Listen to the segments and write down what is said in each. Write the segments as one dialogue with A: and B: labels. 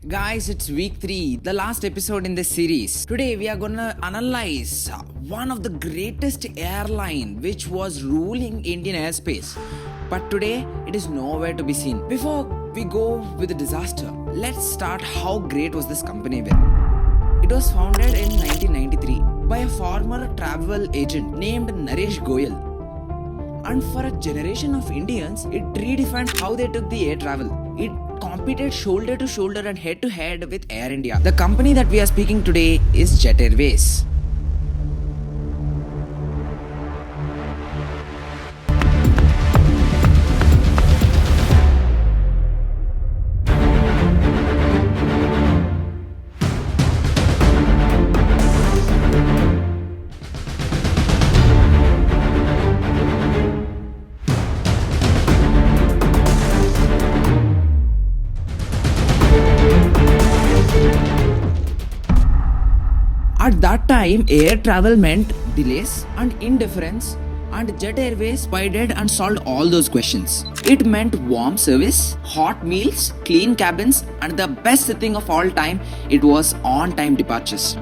A: Guys, it's week 3, the last episode in this series. Today we are gonna analyze one of the greatest airline which was ruling Indian airspace. But today it is nowhere to be seen. Before we go with the disaster, let's start how great was this company with. It was founded in 1993 by a former travel agent named Naresh Goyal. And for a generation of Indians, it redefined how they took the air travel. It competed shoulder to shoulder and head to head with Air India. The company that we are speaking today is Jet Airways. At that time, air travel meant delays and indifference, and Jet Airways spied and solved all those questions. It meant warm service, hot meals, clean cabins, and the best thing of all time, it was on-time departures.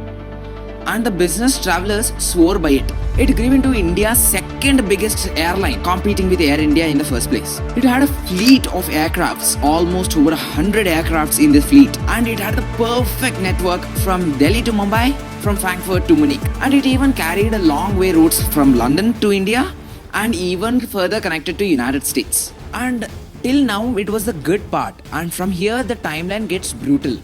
A: And the business travelers swore by it. It grew into India's second biggest airline, competing with Air India in the first place. It had a fleet of aircrafts, almost over 100 aircrafts in the fleet, and it had the perfect network from Delhi to Mumbai, from Frankfurt to Munich, and it even carried a long way routes from London to India and even further connected to United States. And till now it was the good part, and from here the timeline gets brutal.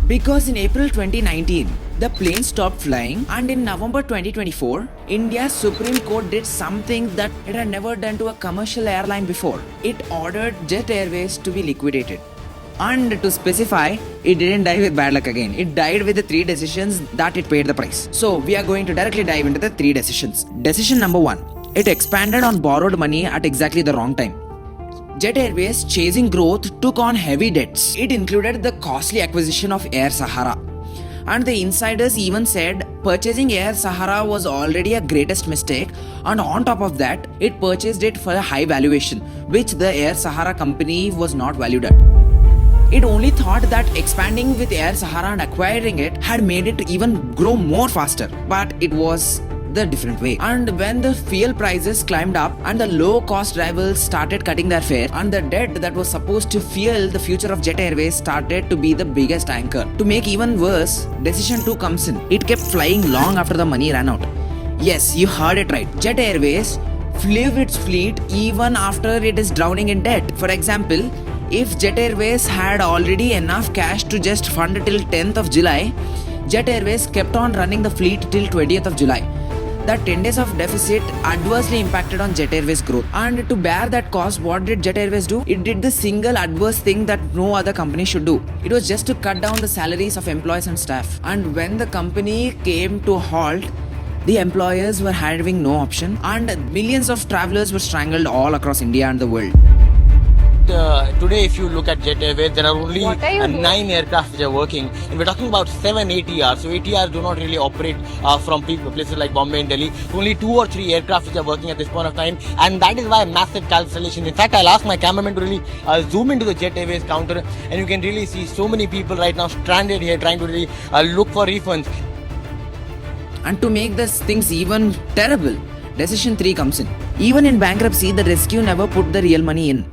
A: Because in April 2019, the plane stopped flying, and in November 2024, India's Supreme Court did something that it had never done to a commercial airline before. It ordered Jet Airways to be liquidated. And to specify, it didn't die with bad luck again. It died with the 3 decisions that it paid the price. So we are going to directly dive into the 3 decisions. Decision number 1. It expanded on borrowed money at exactly the wrong time. Jet Airways, chasing growth, took on heavy debts. It included the costly acquisition of Air Sahara. And the insiders even said purchasing Air Sahara was already a greatest mistake, and on top of that, it purchased it for a high valuation, which the Air Sahara company was not valued at. It only thought that expanding with Air Sahara and acquiring it had made it even grow more faster, but it was the different way. And when the fuel prices climbed up and the low cost rivals started cutting their fare, and the debt that was supposed to fuel the future of Jet Airways started to be the biggest anchor. To make even worse, decision 2 comes in. It kept flying long after the money ran out. Yes, you heard it right. Jet Airways flew its fleet even after it is drowning in debt. For example, if Jet Airways had already enough cash to just fund till 10th of July, Jet Airways kept on running the fleet till 20th of July. That 10 days of deficit adversely impacted on Jet Airways' growth. And to bear that cost, what did Jet Airways do? It did the single adverse thing that no other company should do. It was just to cut down the salaries of employees and staff. And when the company came to a halt, the employers were having no option, and millions of travelers were strangled all across India and the world.
B: Today, if you look at Jet Airways, there are only 9 aircraft which are working, and we're talking about 7 ATRs. So ATRs do not really operate from places like Bombay and Delhi. Only 2 or 3 aircraft which are working at this point of time, and that is why massive cancellation. In fact, I'll ask my cameraman to really zoom into the Jet Airways counter, and you can really see so many people right now stranded here trying to really look for refunds.
A: And to make these things even terrible, decision 3 comes in. Even in bankruptcy, the rescue never put the real money in.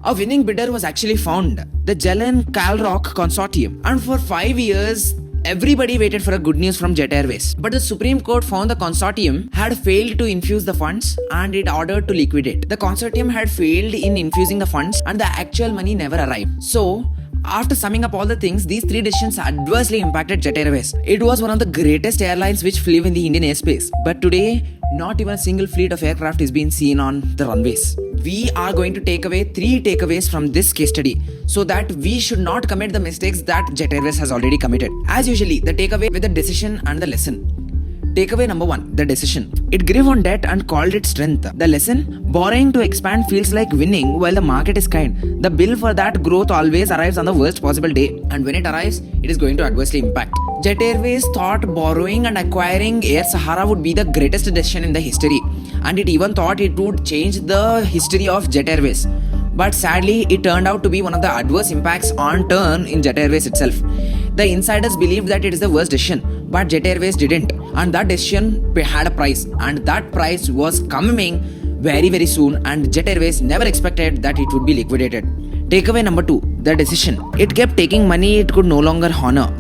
A: A winning bidder was actually found, the Jelen Calrock Consortium, and for 5 years, everybody waited for a good news from Jet Airways. But the Supreme Court found the consortium had failed to infuse the funds, and it ordered to liquidate. The consortium had failed in infusing the funds, and the actual money never arrived. So, after summing up all the things, these 3 decisions adversely impacted Jet Airways. It was one of the greatest airlines which flew in the Indian airspace. But today, not even a single fleet of aircraft is being seen on the runways. We are going to take away 3 takeaways from this case study, so that we should not commit the mistakes that Jet Airways has already committed. As usually, the takeaway with the decision and the lesson. Takeaway number 1, the decision. It grew on debt and called it strength. The lesson, borrowing to expand feels like winning while the market is kind. The bill for that growth always arrives on the worst possible day, and when it arrives, it is going to adversely impact. Jet Airways thought borrowing and acquiring Air Sahara would be the greatest decision in the history, and it even thought it would change the history of Jet Airways. But sadly, it turned out to be one of the adverse impacts on turn in Jet Airways itself. The insiders believed that it is the worst decision, but Jet Airways didn't. And that decision had a price, and that price was coming very soon, and Jet Airways never expected that it would be liquidated. Takeaway number 2, the decision. It kept taking money it could no longer honor.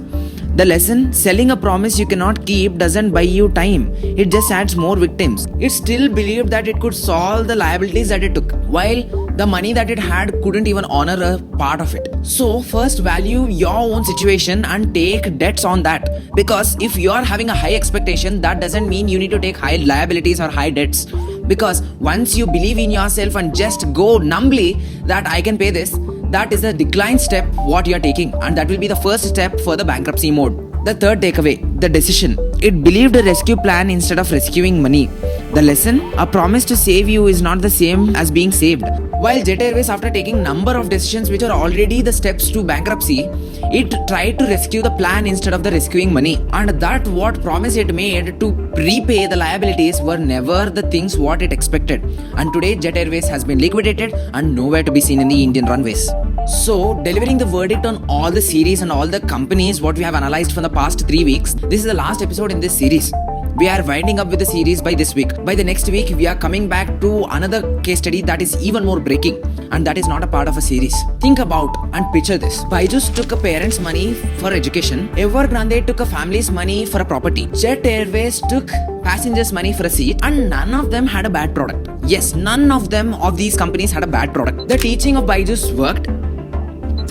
A: The lesson, selling a promise you cannot keep doesn't buy you time. It just adds more victims. It still believed that it could solve the liabilities that it took, while the money that it had couldn't even honor a part of it. So first value your own situation and take debts on that. Because if you are having a high expectation, that doesn't mean you need to take high liabilities or high debts. Because once you believe in yourself and just go numbly that I can pay this, that is the decline step what you are taking, and that will be the first step for the bankruptcy mode. The third takeaway, the decision. It believed a rescue plan instead of rescuing money. The lesson, a promise to save you is not the same as being saved. While Jet Airways, after taking number of decisions which are already the steps to bankruptcy, it tried to rescue the plan instead of the rescuing money, and that what promise it made to repay the liabilities were never the things what it expected. And today Jet Airways has been liquidated and nowhere to be seen in the Indian runways. So, delivering the verdict on all the series and all the companies what we have analyzed from the past 3 weeks, this is the last episode in this series. We are winding up with the series by this week. By the next week, we are coming back to another case study that is even more breaking, and that is not a part of a series. Think about and picture this. BYJU'S took a parent's money for education. EVERGRANDE took a family's money for a property. Jet Airways took passengers' money for a seat, and none of them had a bad product. Yes, none of them of these companies had a bad product. The teaching of BYJU'S worked.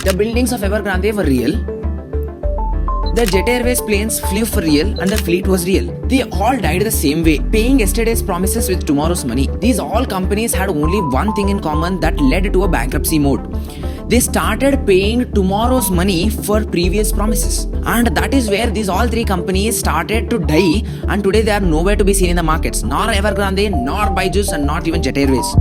A: The buildings of EVERGRANDE were real. The Jet Airways planes flew for real and the fleet was real. They all died the same way, paying yesterday's promises with tomorrow's money. These all companies had only one thing in common that led to a bankruptcy mode. They started paying tomorrow's money for previous promises. And that is where these all 3 companies started to die, and today they are nowhere to be seen in the markets. Nor EVERGRANDE, nor BYJU'S, and not even Jet Airways.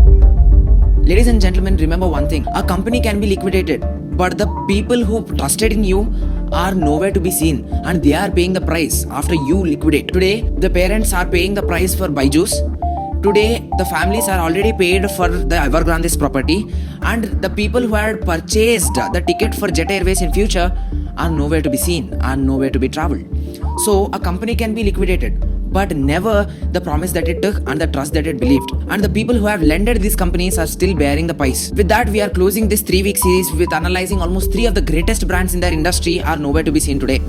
A: Ladies and gentlemen, remember one thing. A company can be liquidated, but the people who trusted in you are nowhere to be seen, and they are paying the price after you liquidate. Today, the parents are paying the price for BYJU'S. Today, the families are already paid for the EVERGRANDE's property, and the people who had purchased the ticket for Jet Airways in future are nowhere to be seen and nowhere to be traveled. So, a company can be liquidated, but never the promise that it took and the trust that it believed. And the people who have lended these companies are still bearing the price. With that, we are closing this 3-week series with analyzing almost 3 of the greatest brands in their industry are nowhere to be seen today.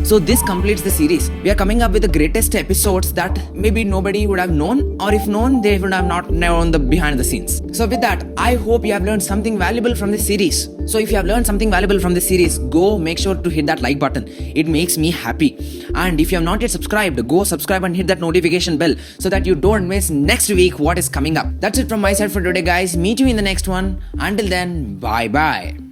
A: So this completes the series. We are coming up with the greatest episodes that maybe nobody would have known, or if known, they would have not known the behind the scenes. So with that, I hope you have learned something valuable from this series. So if you have learned something valuable from this series, go make sure to hit that like button. It makes me happy. And if you have not yet subscribed, go subscribe and hit that notification bell so that you don't miss next week what is coming up. That's it from my side for today, guys. Meet you in the next one. Until then, bye bye.